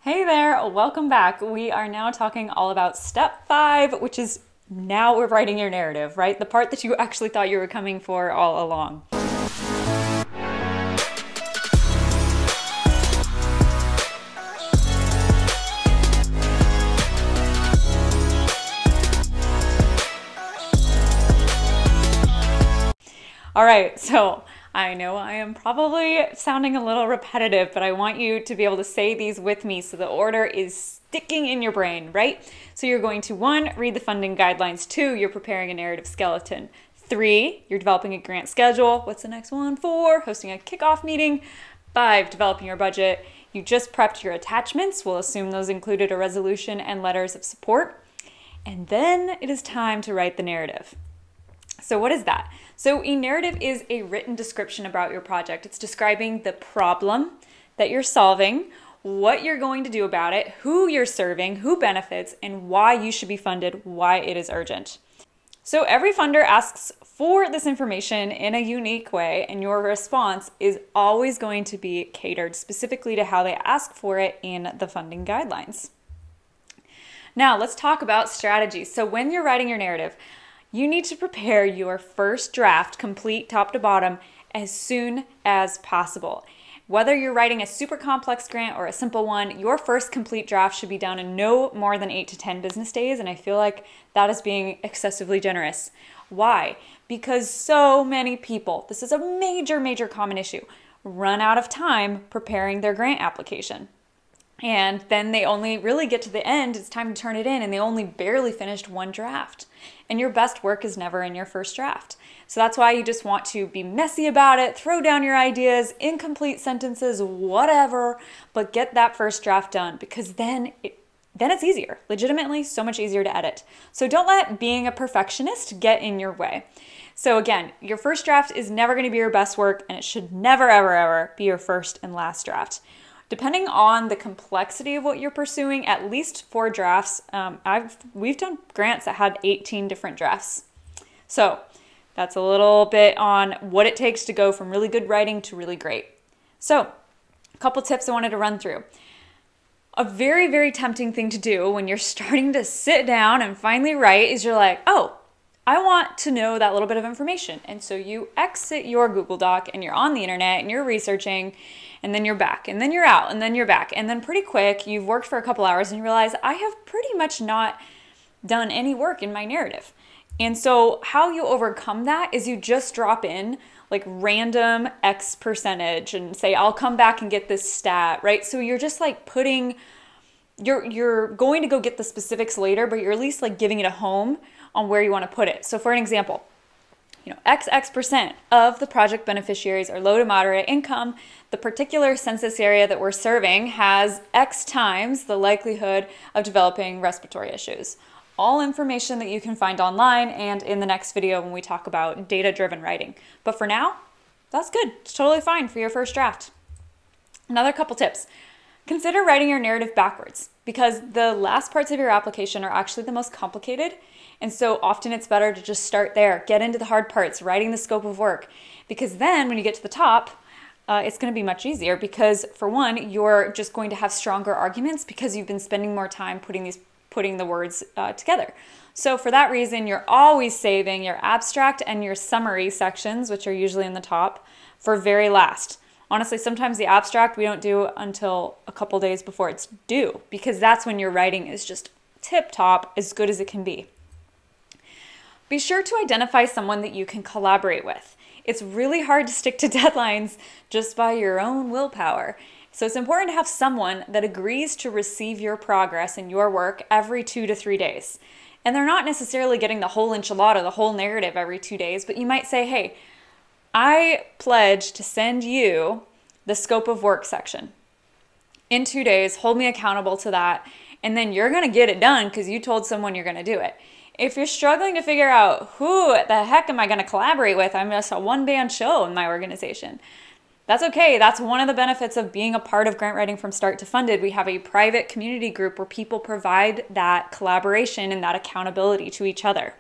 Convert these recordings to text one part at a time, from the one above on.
Hey there, welcome back. We are now talking all about step 5, which is now we're writing your narrative, right? The part that you actually thought you were coming for all along. All right, so I know I am probably sounding a little repetitive, but I want you to be able to say these with me so the order is sticking in your brain, right? So you're going to 1, read the funding guidelines. 2, you're preparing a narrative skeleton. 3, you're developing a grant schedule. What's the next one? 4, hosting a kickoff meeting. 5, developing your budget. You just prepped your attachments. We'll assume those included a resolution and letters of support. And then it is time to write the narrative. So what is that? So a narrative is a written description about your project. It's describing the problem that you're solving, what you're going to do about it, who you're serving, who benefits, and why you should be funded, why it is urgent. So every funder asks for this information in a unique way, and your response is always going to be catered specifically to how they ask for it in the funding guidelines. Now let's talk about strategies. So when you're writing your narrative, you need to prepare your first draft, complete top to bottom, as soon as possible. Whether you're writing a super complex grant or a simple one, your first complete draft should be done in no more than 8 to 10 business days, and I feel like that is being excessively generous. Why? Because so many people, this is a major common issue, run out of time preparing their grant application. And then they only really get to the end, it's time to turn it in, and they only barely finished one draft. And your best work is never in your first draft. So that's why you just want to be messy about it, throw down your ideas, incomplete sentences, whatever, but get that first draft done, because then it's easier, legitimately so much easier to edit. So don't let being a perfectionist get in your way. So again, your first draft is never going to be your best work, and it should never, ever be your first and last draft. Depending on the complexity of what you're pursuing, at least 4 drafts. We've done grants that had 18 different drafts. So that's a little bit on what it takes to go from really good writing to really great. So a couple tips I wanted to run through. A very tempting thing to do when you're starting to sit down and finally write is you're like, oh, I want to know that little bit of information. And so you exit your Google Doc and you're on the internet and you're researching, and then you're back, and then you're out, and then you're back. And then pretty quick, you've worked for a couple hours and you realize, I have pretty much not done any work in my narrative. And so how you overcome that is you just drop in like random X percentage and say, I'll come back and get this stat, right? So you're just like putting, you're going to go get the specifics later, but you're at least like giving it a home on where you want to put it. So for an example, X% of the project beneficiaries are low to moderate income. The particular census area that we're serving has X times the likelihood of developing respiratory issues. All information that you can find online and in the next video when we talk about data-driven writing. But for now, that's good. It's totally fine for your first draft. Another couple tips. Consider writing your narrative backwards, because the last parts of your application are actually the most complicated. And so often it's better to just start there, get into the hard parts, writing the scope of work, because then when you get to the top, it's going to be much easier, because for one, you're just going to have stronger arguments because you've been spending more time putting the words together. So for that reason, you're always saving your abstract and your summary sections, which are usually in the top, for very last. Honestly, sometimes the abstract we don't do until a couple days before it's due, because that's when your writing is just tip-top, as good as it can be. Be sure to identify someone that you can collaborate with. It's really hard to stick to deadlines just by your own willpower. So it's important to have someone that agrees to receive your progress and your work every 2 to 3 days. And they're not necessarily getting the whole enchilada, the whole narrative every 2 days, but you might say, hey, I pledge to send you the scope of work section in 2 days, hold me accountable to that, and then you're going to get it done because you told someone you're going to do it. If you're struggling to figure out who the heck am I going to collaborate with, I'm just a one-man show in my organization. That's okay. That's one of the benefits of being a part of grant writing from start to funded. We have a private community group where people provide that collaboration and that accountability to each other.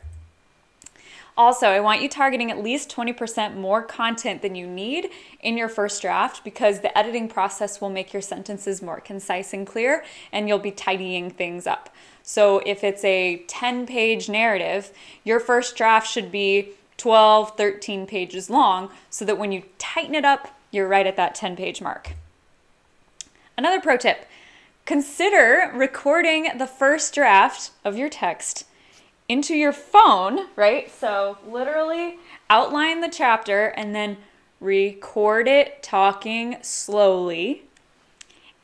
Also, I want you targeting at least 20% more content than you need in your first draft, because the editing process will make your sentences more concise and clear, and you'll be tidying things up. So if it's a 10-page narrative, your first draft should be 12, 13 pages long, so that when you tighten it up, you're right at that 10-page mark. Another pro tip, consider recording the first draft of your text into your phone, right? So literally outline the chapter and then record it talking slowly.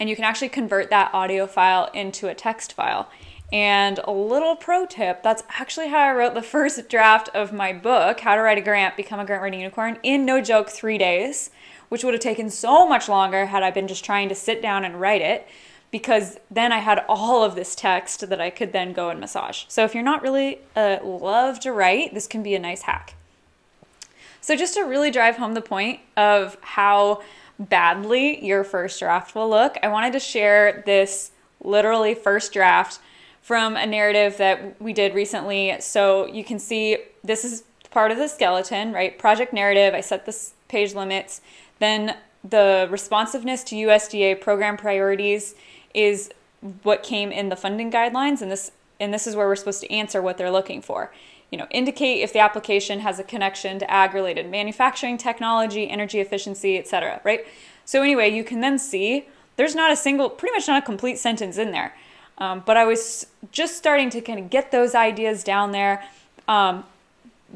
And you can actually convert that audio file into a text file. And a little pro tip, that's actually how I wrote the first draft of my book, How to Write a Grant, Become a Grant Writing Unicorn, in no joke 3 days, which would have taken so much longer had I been just trying to sit down and write it, because then I had all of this text that I could then go and massage. So if you're not really love to write, this can be a nice hack. So just to really drive home the point of how badly your first draft will look, I wanted to share this literally first draft from a narrative that we did recently. So you can see this is part of the skeleton, right? Project narrative, I set the page limits. Then the responsiveness to USDA program priorities is what came in the funding guidelines, and this is where we're supposed to answer what they're looking for. You know, indicate if the application has a connection to ag-related manufacturing technology, energy efficiency, etc., right? So anyway, you can then see there's not a single, pretty much not a complete sentence in there. But I was just starting to kind of get those ideas down there,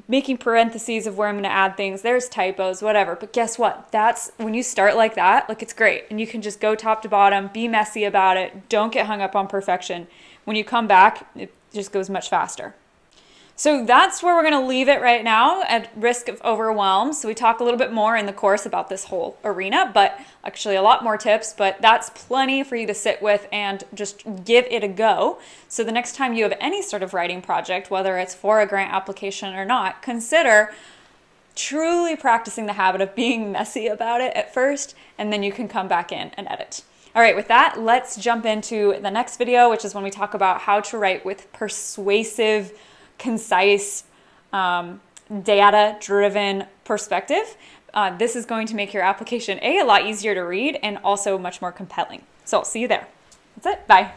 making parentheses of where I'm going to add things. There's typos, whatever. But guess what? That's when you start like that, like, it's great. And you can just go top to bottom, be messy about it. Don't get hung up on perfection. When you come back, it just goes much faster. So that's where we're going to leave it right now, at risk of overwhelm. So we talk a little bit more in the course about this whole arena, but actually a lot more tips, but that's plenty for you to sit with and just give it a go. So the next time you have any sort of writing project, whether it's for a grant application or not, consider truly practicing the habit of being messy about it at first, and then you can come back in and edit. All right, with that, let's jump into the next video, which is when we talk about how to write with persuasive, concise, data-driven perspective. This is going to make your application a lot easier to read and also much more compelling. So I'll see you there. That's it. Bye.